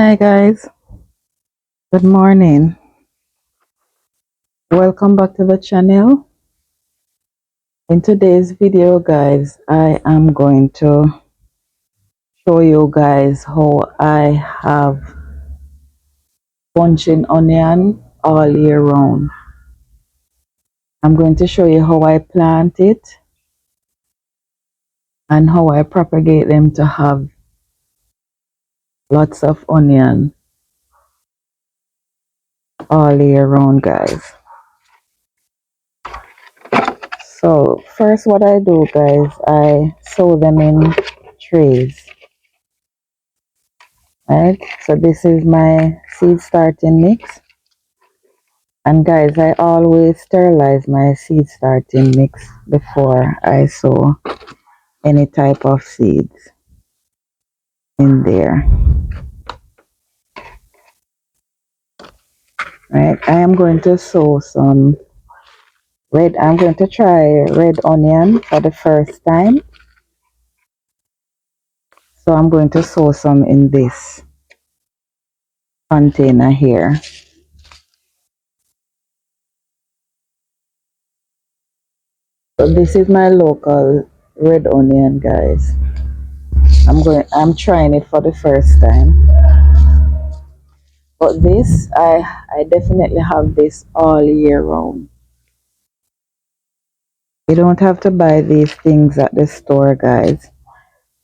Hi guys, good morning. Welcome back to the channel. In today's video guys, I am going to show you guys how I have bunching onion all year round. I'm going to show you how I plant it and how I propagate them to have lots of onion all year round guys. So first what I do guys, I sow them in trays. Right, so this is my seed starting mix, and guys, I always sterilize my seed starting mix before I sow any type of seeds in there. Right, I am going to sow some I'm going to try red onion for the first time, so I'm going to sow some in this container here. So this is my local red onion guys. I'm trying it for the first time. But this, I definitely have this all year round. You don't have to buy these things at the store, guys.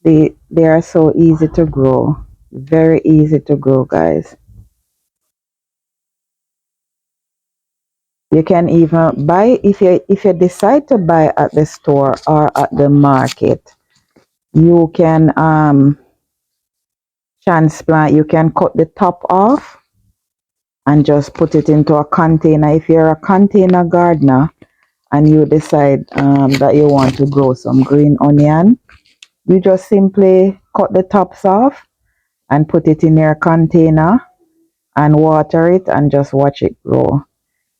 They are so easy to grow. Very easy to grow, guys. You can even buy, if you decide to buy at the store or at the market, you can transplant, you can cut the top off and just put it into a container. If you're a container gardener and you decide that you want to grow some green onion, you just simply cut the tops off and put it in your container and water it and just watch it grow.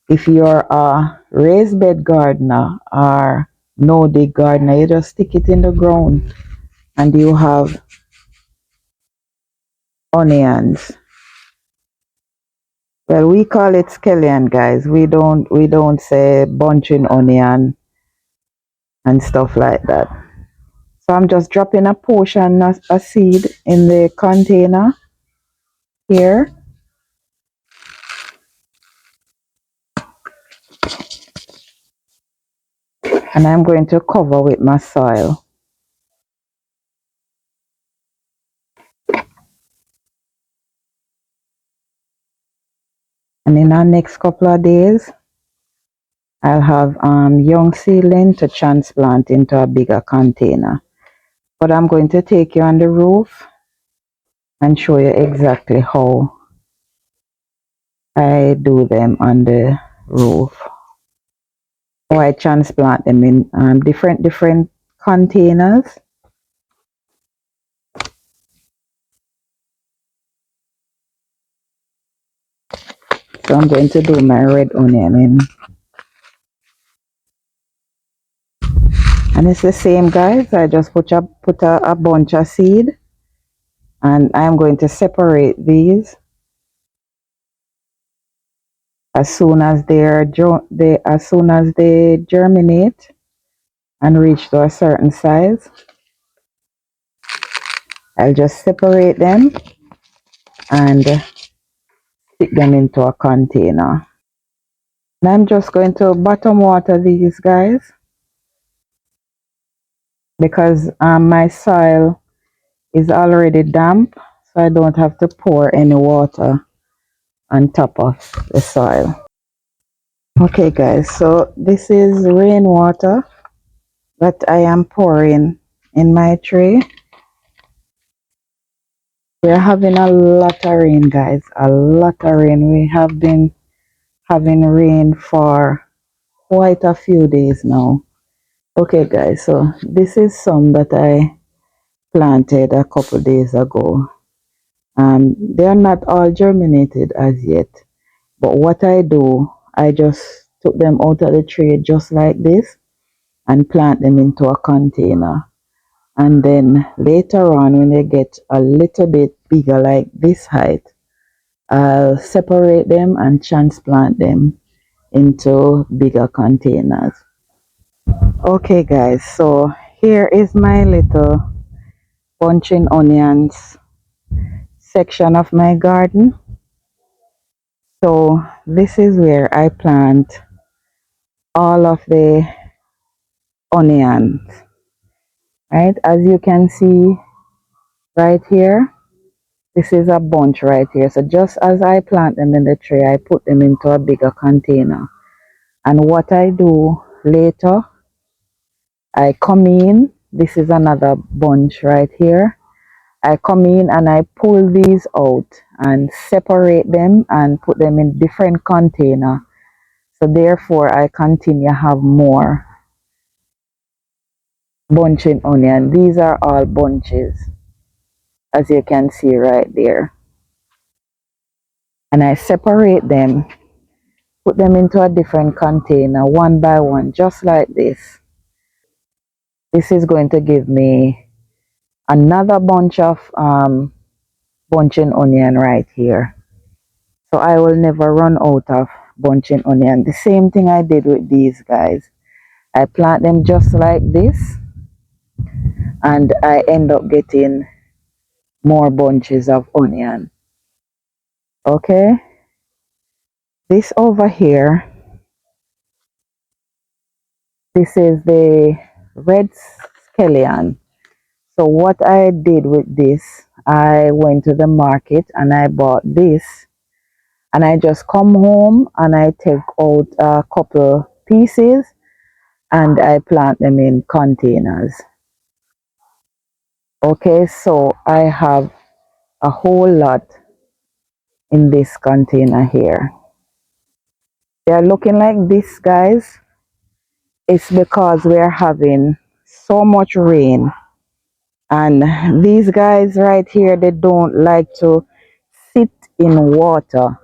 If you're a raised bed gardener or no dig gardener, you just stick it in the ground and you have onions. Well, we call it scallion, guys. We don't say bunching onion and stuff like that. So I'm just dropping a portion of a seed in the container here. And I'm going to cover with my soil. And in our next couple of days, I'll have young seedling to transplant into a bigger container. But I'm going to take you on the roof and show you exactly how I do them on the roof. How I transplant them in different containers. So I'm going to do my red onion in. And it's the same, guys. I just put a bunch of seed, and I'm going to separate these as soon as they germinate and reach to a certain size. I'll just separate them and stick them into a container. And I'm just going to bottom water these guys because my soil is already damp, so I don't have to pour any water on top of the soil. Okay guys, so this is rainwater that I am pouring in my tray. We're having a lot of rain, guys, a lot of rain. We have been having rain for quite a few days now. Okay guys, so this is some that I planted a couple days ago. They're not all germinated as yet, but what I do, I just took them out of the tray just like this and plant them into a container. And then later on, when they get a little bit bigger like this height, I'll separate them and transplant them into bigger containers. Okay guys, so here is my little bunching onions section of my garden. So this is where I plant all of the onions, right? As you can see right here, this is a bunch right here. So just as I plant them in the tray, I put them into a bigger container. And what I do later, I come in, this is another bunch right here. I come in and I pull these out and separate them and put them in different container. So therefore I continue have more bunching onion. These are all bunches, as you can see right there. And I separate them, put them into a different container one by one, just like this. This is going to give me another bunch of bunching onion right here. So I will never run out of bunching onion. The same thing I did with these guys. I plant them just like this and I end up getting more bunches of onion. Okay, this over here, this is the red scallion. So what I did with this, I went to the market and I bought this, and I just come home and I take out a couple pieces and I plant them in containers. Okay, so I have a whole lot in this container here. They're looking like this, guys. It's because we're having so much rain, and these guys right here, they don't like to sit in water.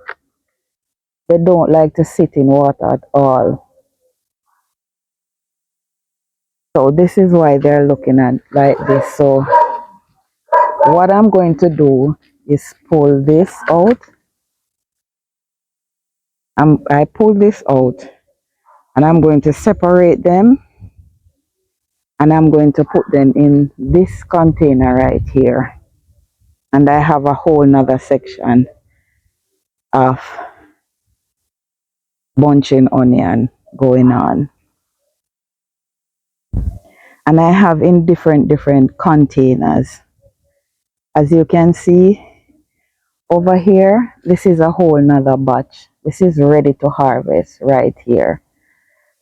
They don't like to sit in water at all. So this is why they're looking at like this. So what I'm going to do is pull this out. I pull this out and I'm going to separate them, and I'm going to put them in this container right here. And I have a whole nother section of bunching onion going on. And I have in different containers. As you can see over here, this is a whole nother batch. This is ready to harvest right here.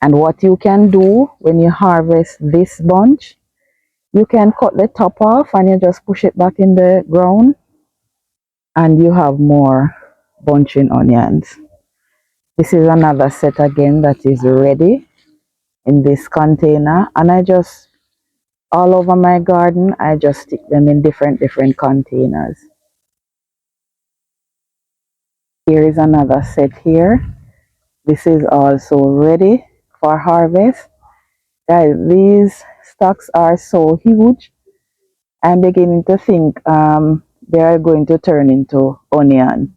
And what you can do when you harvest this bunch, you can cut the top off and you just push it back in the ground and you have more bunching onions. This is another set again that is ready in this container, and I just all over my garden I just stick them in different containers. Here is another set here. This is also ready for harvest. Guys, these stalks are so huge. I'm beginning to think they are going to turn into onion.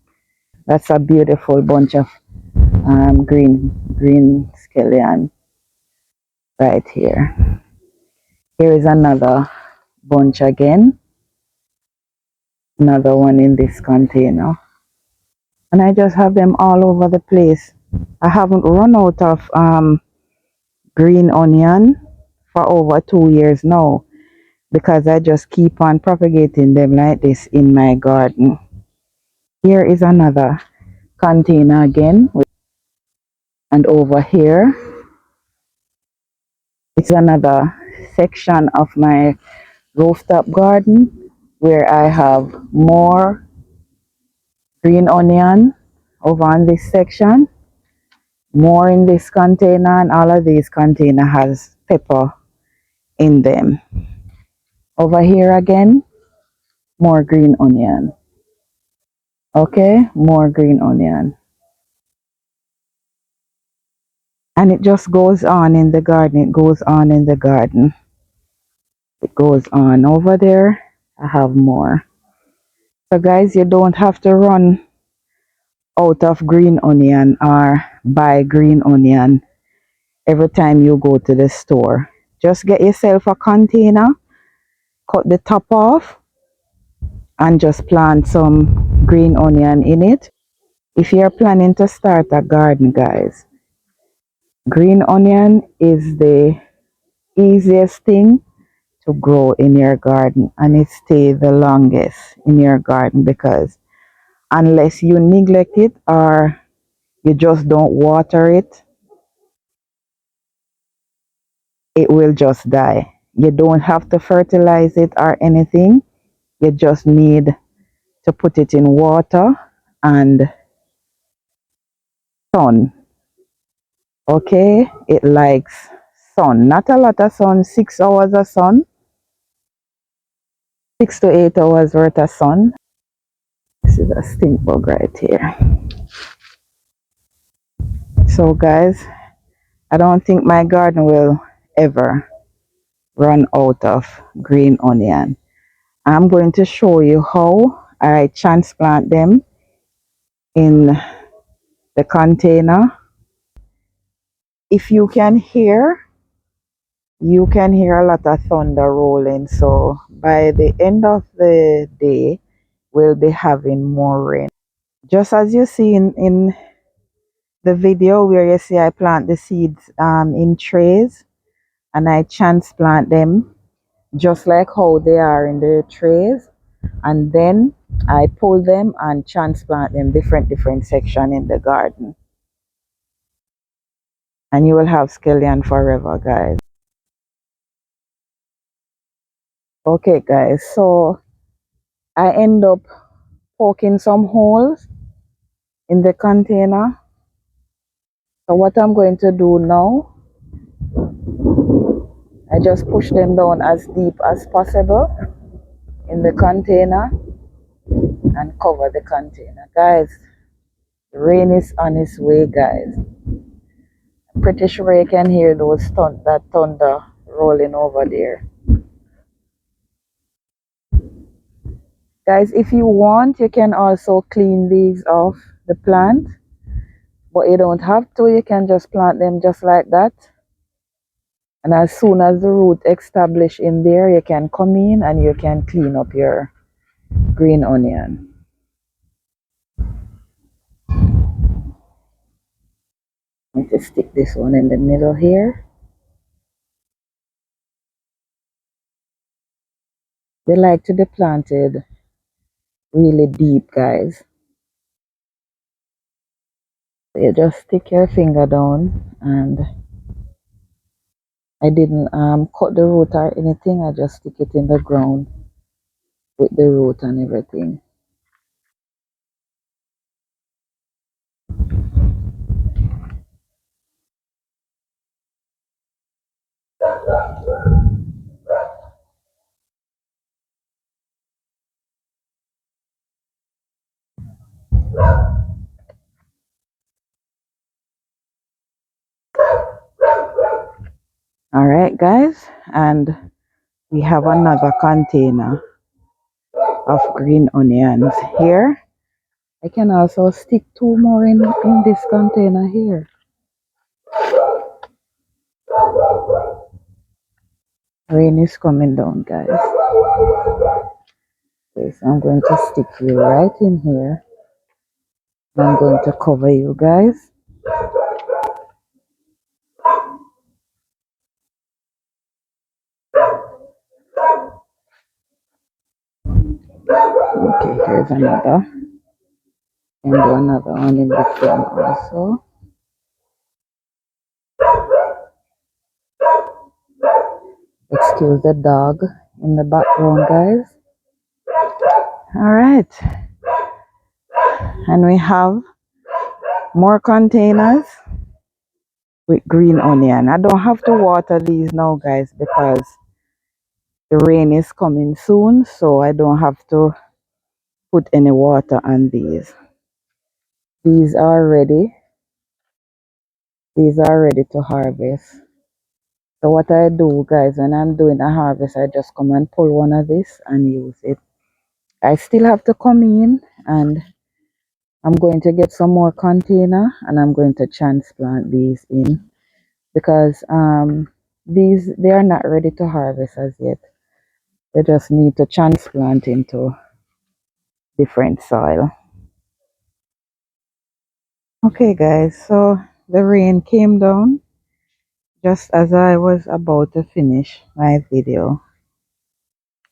That's a beautiful bunch of green scallion right here. Here is another bunch again, another one in this container, and I just have them all over the place. I haven't run out of green onion for over 2 years now, because I just keep on propagating them like this in my garden. Here is another container again, and over here it's another section of my rooftop garden where I have more green onion over on this section, more in this container, and all of these container has pepper in them. Over here again, more green onion. Okay, more green onion. And it just goes on in the garden. It goes on in the garden. It goes on over there. I have more. So guys, you don't have to run out of green onion or buy green onion every time you go to the store. Just get yourself a container, cut the top off, and just plant some green onion in it. If you're planning to start a garden, guys, green onion is the easiest thing to grow in your garden, and it stays the longest in your garden because unless you neglect it or you just don't water it, it will just die. You don't have to fertilize it or anything. You just need to put it in water and sun. Okay, it likes sun, not a lot of sun, 6 hours of sun, 6 to 8 hours worth of sun. This is a stink bug right here. So guys, I don't think my garden will ever run out of green onion. I'm going to show you how I transplant them in the container. If you can hear a lot of thunder rolling. So by the end of the day, we'll be having more rain. Just as you see in the video where you see I plant the seeds in trays and I transplant them just like how they are in the trays, and then I pull them and transplant them different section in the garden, and you will have scallion forever, guys. Okay guys, so I end up poking some holes in the container. So what I'm going to do now, I just push them down as deep as possible in the container and cover the container. Guys, the rain is on its way, guys. I'm pretty sure you can hear that thunder rolling over there. Guys, if you want, you can also clean these off the plant, but you don't have to. You can just plant them just like that. And as soon as the root establish in there, you can come in and you can clean up your green onion. I'm going to stick this one in the middle here. They like to be planted really deep, guys. So you just stick your finger down, and I didn't cut the root or anything. I just stick it in the ground with the root and everything. All right, guys, and we have another container of green onions here. I can also stick two more in this container here. Rain is coming down, guys. Okay, so I'm going to stick you right in here. I'm going to cover you guys. Okay, here's another. And do another one in the front also. Excuse the dog in the background, guys. All right. And we have more containers with green onion. I don't have to water these now, guys, because the rain is coming soon, so I don't have to put any water on these. These are ready. These are ready to harvest. So what I do, guys, when I'm doing a harvest, I just come and pull one of this and use it I still have to come in, and I'm going to get some more container, and I'm going to transplant these in, because these, they are not ready to harvest as yet. They just need to transplant into different soil. Okay guys, so the rain came down just as I was about to finish my video.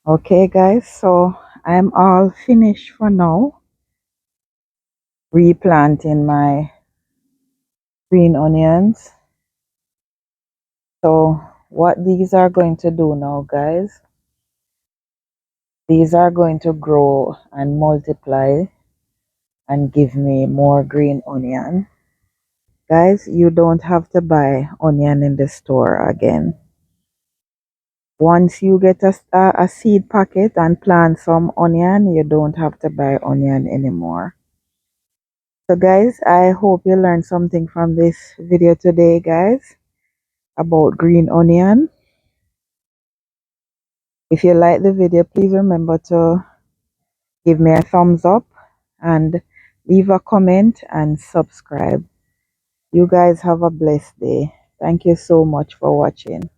Okay guys, so I'm all finished for now replanting my green onions. So what these are going to do now guys, these are going to grow and multiply and give me more green onion. Guys, you don't have to buy onion in the store again. Once you get a seed packet and plant some onion, you don't have to buy onion anymore. So guys, I hope you learned something from this video today guys, about green onion. If you like the video, please remember to give me a thumbs up and leave a comment and subscribe. You guys have a blessed day. Thank you so much for watching.